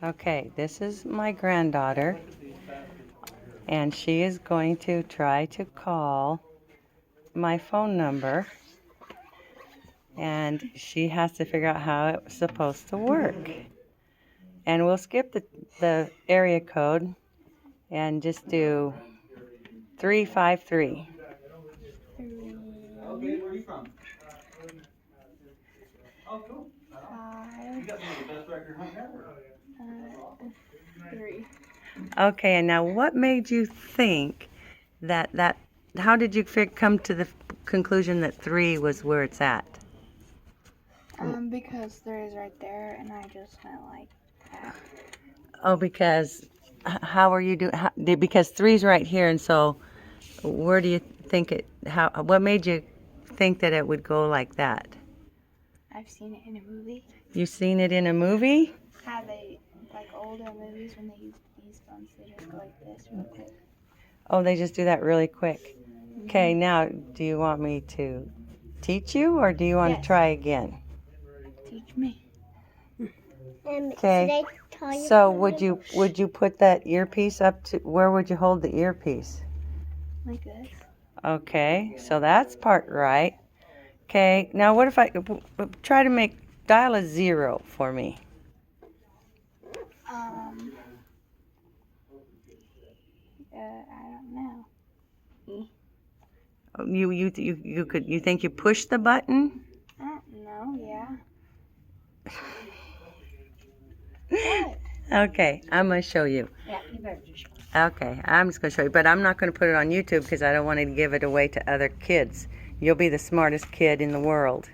Okay, this is my granddaughter, and she is going to try to call my phone number, and she has to figure out how it's supposed to work. And we'll skip the area code and just do 353. Okay, where are you from? Oh, cool. You got me the best record hunt ever. 3. Okay, and now what made you think that how did you come to the conclusion that 3 was where it's at? Because 3 is right there, and I just went like that. Oh, because how are you doing? Because 3's right here, and so where do you think it? What made you think that it would go like that? I've seen it in a movie. You seen it in a movie? How they, like older movies, when they use these phones, they just go like this real quick. Oh, they just do that really quick. Okay, now do you want me to teach you, or do you want to try again? Teach me. Okay. So would you put that earpiece up to where would you hold the earpiece? Like this. Okay, so that's part right. Okay, now what if I try to dial a 0 for me? I don't know. You think you push the button? I don't know. Yeah. Okay, I'm gonna show you. Yeah, you better just. Okay, I'm just gonna show you, but I'm not gonna put it on YouTube because I don't want to give it away to other kids. You'll be the smartest kid in the world.